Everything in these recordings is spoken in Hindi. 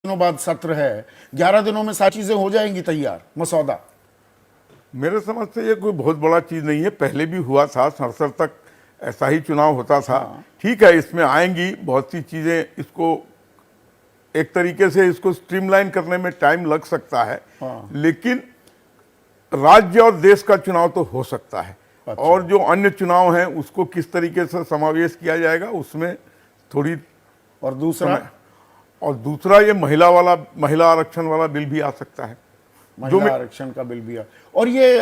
दिनों बाद सत्र है, 11 दिनों में सारी चीजें हो जाएंगी तैयार मसौदा? मेरे समझ से ये कोई बहुत बड़ा चीज नहीं है, पहले भी हुआ था, संसद तक ऐसा ही चुनाव होता था। ठीक है, इसमें आएंगी बहुत सी चीजें, इसको एक तरीके से इसको स्ट्रीमलाइन करने में टाइम लग सकता है, लेकिन राज्य और देश का चुनाव तो हो सकता है। अच्छा। और जो अन्य चुनाव हैं उसको किस तरीके से समावेश किया जाएगा उसमें थोड़ी, और दूसरा ये महिला आरक्षण वाला बिल भी आ सकता है, महिला आरक्षण का बिल भी है। और ये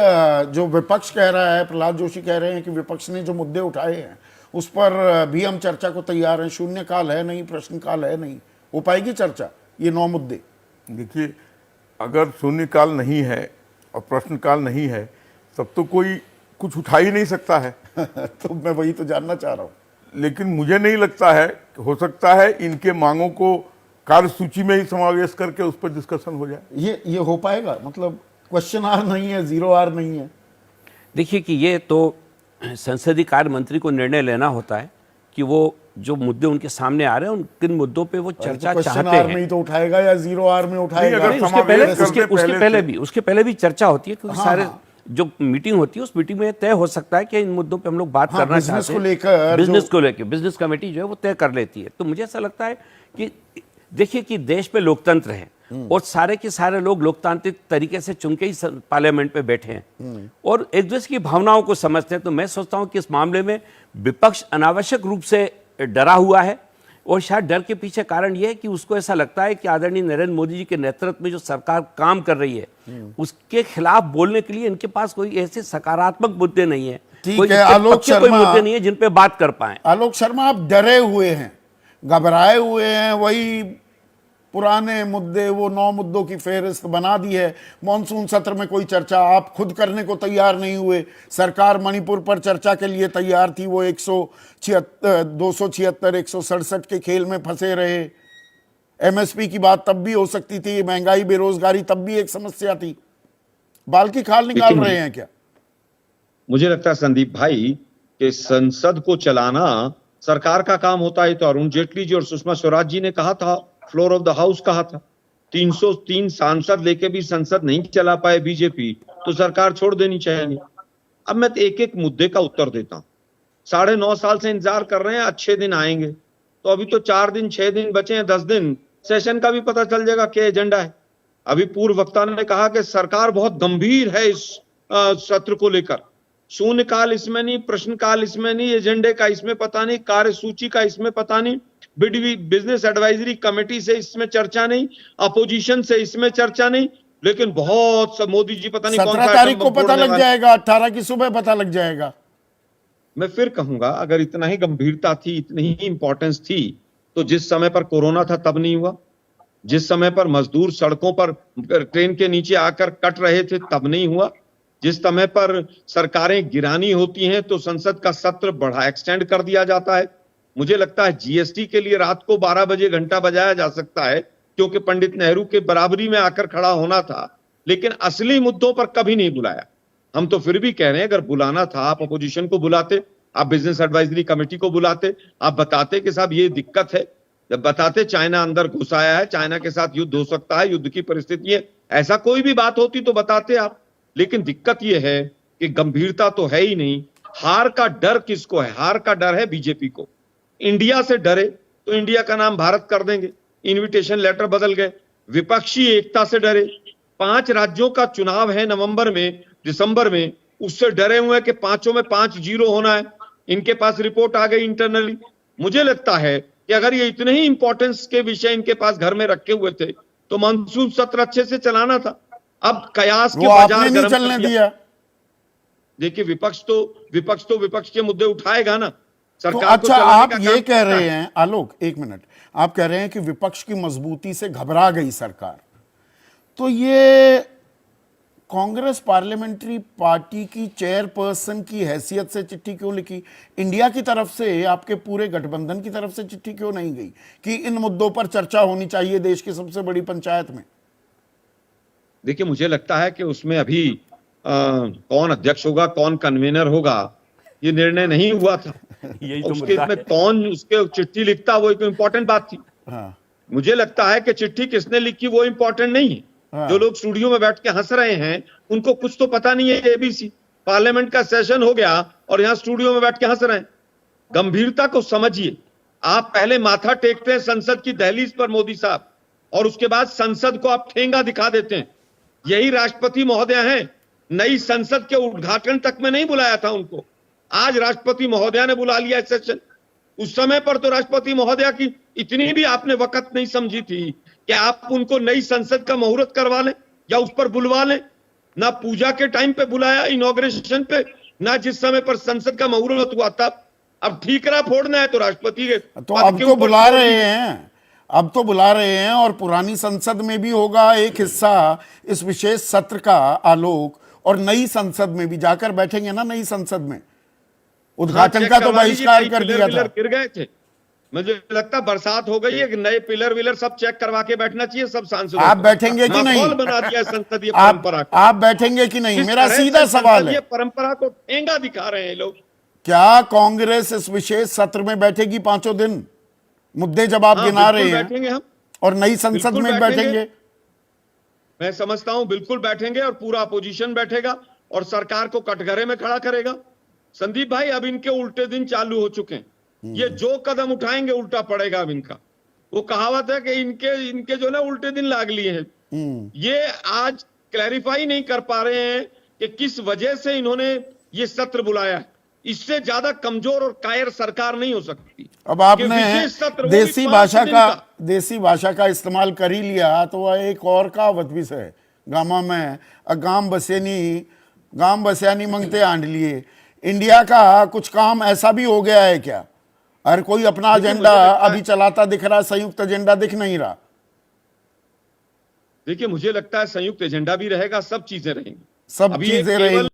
जो विपक्ष कह रहा है, प्रहलाद जोशी कह रहे हैं कि विपक्ष ने जो मुद्दे उठाए हैं उस पर भी हम चर्चा को तैयार हैं, शून्यकाल है नहीं, प्रश्नकाल है नहीं, हो पाएगी चर्चा ये 9 मुद्दे? देखिए, अगर शून्यकाल नहीं है और प्रश्नकाल नहीं है तब तो कोई कुछ उठा ही नहीं सकता है। तो मैं वही तो जानना चाह रहा हूं। लेकिन मुझे नहीं लगता है, हो सकता है इनके मांगों को कार्यसूची में ही समावेश करके उस पर डिस्कशन हो जाए। ये हो पाएगा? मतलब क्वेश्चन आर नहीं है, 0 आर नहीं है? देखिए कि ये तो संसदीय कार्य मंत्री को निर्णय लेना होता है कि वो जो मुद्दे उनके सामने आ रहे हैं उन किन मुद्दों पे वो चर्चा तो चाहते आर हैं। में ही तो उठाएगा या 0 आर में उठाएगा? अगर उसके पहले भी चर्चा होती है, क्योंकि सारे जो मीटिंग होती है उस मीटिंग में तय हो सकता है कि इन मुद्दों पे हम लोग बात करना चाहते हैं। बिजनेस को लेकर बिजनेस कमेटी जो है वो तय कर लेती है। तो मुझे ऐसा लगता है कि देखिए कि देश पे लोकतंत्र है और सारे के सारे लोग लोकतांत्रिक तरीके से चुन के ही पार्लियामेंट पे बैठे हैं और एक दूसरे की भावनाओं को समझते हैं। तो मैं सोचता हूं कि इस मामले में विपक्ष अनावश्यक रूप से डरा हुआ है और शायद डर के पीछे कारण यह है कि उसको ऐसा लगता है कि आदरणीय नरेंद्र मोदी जी के नेतृत्व में जो सरकार काम कर रही है उसके खिलाफ बोलने के लिए इनके पास कोई ऐसे सकारात्मक मुद्दे नहीं है, ठीक है, आलोक शर्मा, कोई मुद्दे नहीं है जिन पे बात कर पाए। आलोक शर्मा, आप डरे हुए हैं, घबराए हुए हैं, वही पुराने मुद्दे, वो 9 मुद्दों की फेहरिस्त बना दी है। मॉनसून सत्र में कोई चर्चा आप खुद करने को तैयार नहीं हुए। सरकार मणिपुर पर चर्चा के लिए तैयार थी, वो 276 167 के खेल में फंसे रहे। एमएसपी की बात तब भी हो सकती थी, महंगाई बेरोजगारी तब भी एक समस्या थी। बाल की खाल निकाल रहे हैं क्या? मुझे लगता है संदीप भाई कि संसद को चलाना सरकार का काम होता है। तो अरुण जेटली जी और सुषमा स्वराज जी ने कहा था, फ्लोर ऑफ द हाउस कहा था, 303 सांसद लेके भी संसद नहीं चला पाए बीजेपी, तो सरकार छोड़ देनी चाहिए। अब मैं एक एक मुद्दे का उत्तर देता हूं। 9.5 साल से इंतजार कर रहे हैं, अच्छे दिन आएंगे। तो अभी तो 4 दिन 6 दिन बचे हैं, 10 दिन सेशन का भी पता चल जाएगा क्या एजेंडा है। अभी पूर्व वक्ता ने कहा कि सरकार बहुत गंभीर है इस सत्र को लेकर। शून्यकाल इसमें नहीं, प्रश्नकाल इसमें नहीं, एजेंडे का इसमें पता नहीं, कार्यसूची का इसमें पता नहीं, बिजनेस एडवाइजरी कमेटी से इसमें चर्चा नहीं, अपोजिशन से इसमें चर्चा नहीं, लेकिन बहुत सा मोदी जी पता नहीं कौन सा 17 तारीख को पता लग जाएगा, 18 की सुबह पता लग जाएगा। मैं फिर कहूंगा, अगर इतना ही गंभीरता थी, इतनी ही इंपॉर्टेंस थी, तो जिस समय पर कोरोना था तब नहीं हुआ, जिस समय पर मजदूर सड़कों पर ट्रेन के नीचे आकर कट रहे थे तब नहीं हुआ, जिस समय पर सरकारें गिरानी होती हैं तो संसद का सत्र एक्सटेंड कर दिया जाता है। मुझे लगता है जीएसटी के लिए रात को 12 बजे घंटा बजाया जा सकता है, क्योंकि पंडित नेहरू के बराबरी में आकर खड़ा होना था, लेकिन असली मुद्दों पर कभी नहीं बुलाया। हम तो फिर भी कह रहे हैं, अगर बुलाना था आप अपोजिशन को बुलाते, आप बिजनेस एडवाइजरी कमेटी को बुलाते, आप बताते कि साहब ये दिक्कत है, जब बताते चाइना अंदर घुस आया है, चाइना के साथ युद्ध हो सकता है, युद्ध की परिस्थिति है, ऐसा कोई भी बात होती तो बताते आप। लेकिन दिक्कत यह है कि गंभीरता तो है ही नहीं। हार का डर किसको है? हार का डर है बीजेपी को। इंडिया से डरे तो इंडिया का नाम भारत कर देंगे, इनविटेशन लेटर बदल गए। विपक्षी एकता से डरे, 5 राज्यों का चुनाव है नवंबर में, दिसंबर में, उससे डरे हुए कि 5 में 5-0 होना है। इनके पास रिपोर्ट आ गई इंटरनली। मुझे लगता है कि अगर ये इतने ही इंपॉर्टेंस के विषय इनके पास घर में रखे हुए थे तो मानसून सत्र अच्छे से चलाना था। अब कयास के बाजार नहीं चलने दिया। देखिए, विपक्ष तो विपक्ष के मुद्दे उठाएगा ना। तो अच्छा, आप ये कह रहे हैं, आलोक एक मिनट, आप कह रहे हैं कि विपक्ष की मजबूती से घबरा गई सरकार, तो ये कांग्रेस पार्लियामेंट्री पार्टी की चेयरपर्सन की हैसियत से चिट्ठी क्यों लिखी? इंडिया की तरफ से, आपके पूरे गठबंधन की तरफ से चिट्ठी क्यों नहीं गई कि इन मुद्दों पर चर्चा होनी चाहिए देश की सबसे बड़ी पंचायत में? देखिए, मुझे लगता है कि उसमें अभी कौन अध्यक्ष होगा, कौन कन्वीनर होगा, ये निर्णय नहीं हुआ था। यही तो उसके में कौन उसके चिट्ठी लिखता, वो एक इंपॉर्टेंट बात थी। हाँ। मुझे लगता है कि चिट्ठी किसने लिखी वो इंपॉर्टेंट नहीं है। हाँ। जो लोग स्टूडियो में बैठ के हंस रहे हैं उनको कुछ तो पता नहीं है। एबीसी पार्लियामेंट का सेशन हो गया और यहां स्टूडियो में बैठ के हंस रहे हैं। गंभीरता को समझिए। आप पहले माथा टेकते हैं संसद की दहलीज पर मोदी साहब, और उसके बाद संसद को आप ठेंगा दिखा देते हैं। यही राष्ट्रपति महोदय हैं। नई संसद के उद्घाटन तक में नहीं बुलाया था उनको, आज राष्ट्रपति महोदया ने बुला लिया सेशन। उस समय पर तो राष्ट्रपति महोदया की इतनी भी आपने वक्त नहीं समझी थी कि आप उनको नई संसद का मुहूर्त करवा लें या उस पर बुलवा लें। ना पूजा के टाइम पे बुलाया इनॉग्रेशन पे, ना जिस समय पर संसद का मुहूर्त हुआ तब। अब ठीकरा फोड़ना है तो राष्ट्रपति के तो अब तो बुला रहे हैं, अब तो बुला रहे हैं, और पुरानी संसद में भी होगा एक हिस्सा इस विशेष सत्र का आलोक, और नई संसद में भी जाकर बैठेंगे ना। नई संसद में उद्घाटन का तो बहिष्कार कर दिया था। गिर गए थे। मुझे लगता बरसात हो गई है, नए पिलर विलर सब चेक करवा के बैठना चाहिए सब सांसदों। आप बैठेंगे कि नहीं? बना दिया संसदीय परंपरा को। आप बैठेंगे कि नहीं? मेरा सीधा सवाल है। परंपरा को ठेंगा दिखा रहे हैं लोग। क्या कांग्रेस इस विशेष सत्र में बैठेगी 5 दिन? मुद्दे जब आप गिना रहे हैं, बैठेंगे हम, और नई संसद में बैठेंगे। मैं समझता हूं बिल्कुल बैठेंगे, और पूरा अपोजिशन बैठेगा और सरकार को कटघरे में खड़ा करेगा। संदीप भाई, अब इनके उल्टे दिन चालू हो चुके हैं। ये जो कदम उठाएंगे उल्टा पड़ेगा अब इनका। वो कहावत है कि इनके जो ना उल्टे दिन लाग लिए हैं। ये आज क्लैरिफाई नहीं कर पा रहे हैं कि किस वजह से इन्होंने ये सत्र बुलाया है। इससे ज्यादा कमजोर और कायर सरकार नहीं हो सकती। अब आपने देसी भाषा का इस्तेमाल कर ही लिया तो वह एक और कहावत भी है गामा में, गाम बस्यानी मंगते आंड लिए। इंडिया का कुछ काम ऐसा भी हो गया है क्या? हर कोई अपना एजेंडा अभी चलाता दिख रहा, संयुक्त एजेंडा दिख नहीं रहा। देखिए, मुझे लगता है संयुक्त एजेंडा भी रहेगा, सब चीजें रहेंगी, सब चीजें रहेंगी।